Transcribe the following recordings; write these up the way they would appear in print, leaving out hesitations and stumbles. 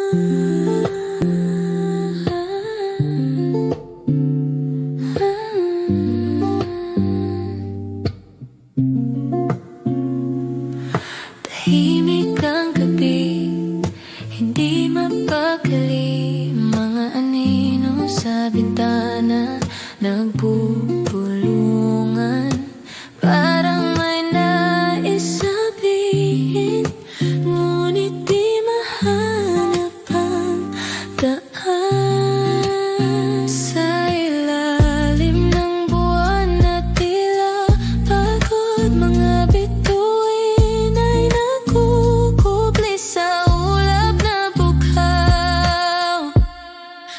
Tahimik ang gabi, hindi mapakali. Mga anino sa bintana nagbubulungan, parang may nais sabihin, ngunit di mahanap ang daan. Sa ilalim ng buwan na tila pagod, mga bituin ay nagkukupli sa ulap na bughaw.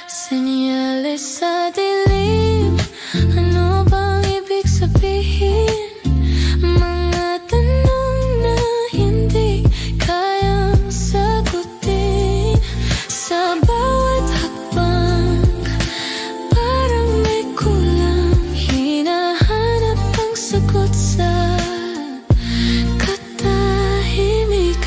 Senyales sa dilim, ano bang ibig sabihin? Mga tanong na hindi kayang sagutin. Sa bawat hakbang, parang may kulang, hinahanap ang sagot sa katahimikan.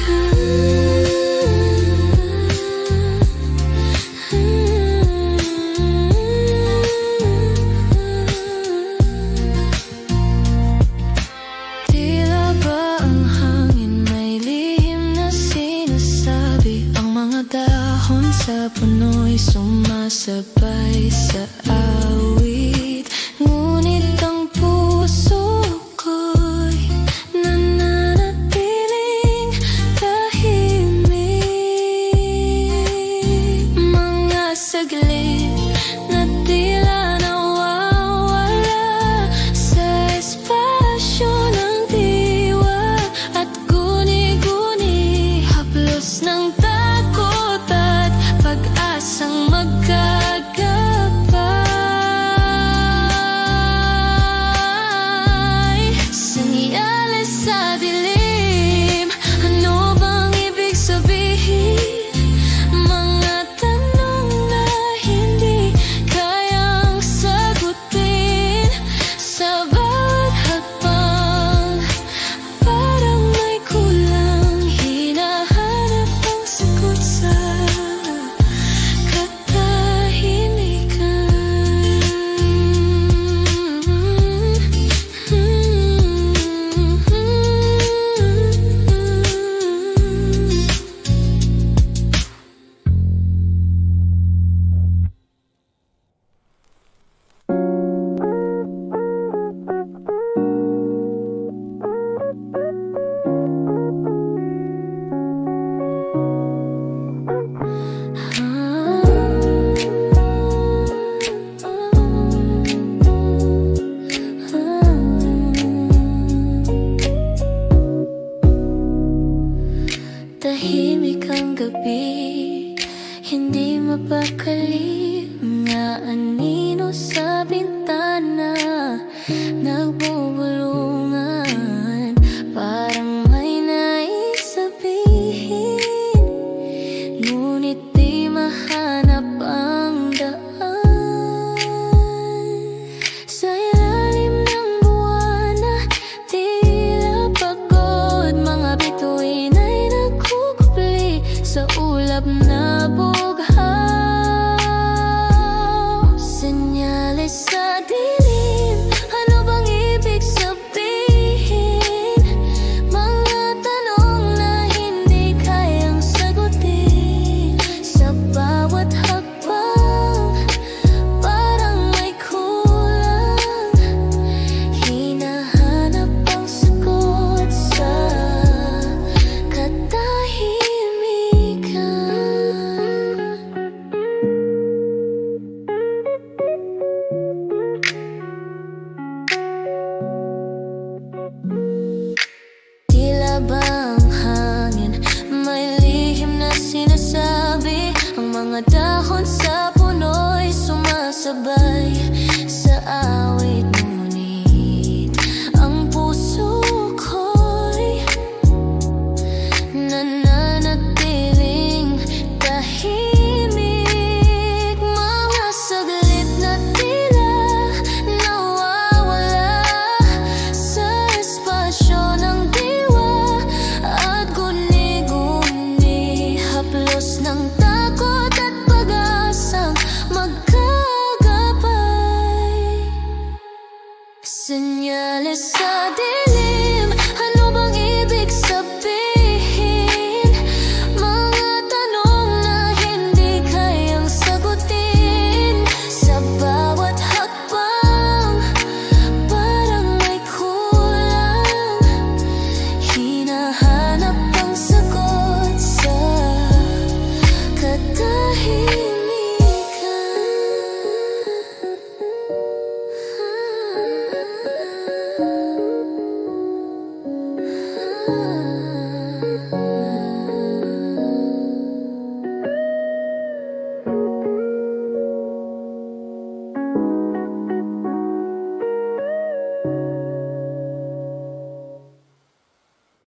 Tila ba ang hangin may lihim na sinasabi? Ang mga dahon sa puno'y sumasabay sa awit, ngunit ang puso ko'y nananatiling tahimik. Mga saglit na tila nawawala sa espasyo ng diwa at guni-guni, haplos ng takot at pag-asang magkagabay. Senyales sa dilim, ano bang ibig sabihin? Mga tanong na hindi kayang sagutin. Sa bawat hakbang, parang may kulang, hinahanap ang sagot sa katahimikan. Tahimik ang gabi, hindi mapakali. Mga anino sa bintana nagbubulungan, parang may nais sabihin, ngunit di mahanap ang daan. Sa ilalim ng buwan na tila pagod, mga bituin ay nagkukupli sa ulap na bughaw. Senyales sa dilim, ano bang ibig sabihin? Mga tanong na hindi kayang sagutin. Sa bawat hakbang, parang may kulang, hinahanap ang sagot sa katahimikan. Tila ba ang hangin may lihim na sinasabi? Ang mga dahon sa puno'y sumasabay sa awit, ngunit ang puso ko'y nananatiling tahimik. Mga saglit na tila nawawala sa espasyo ng diwa at guni-guni, haplos ng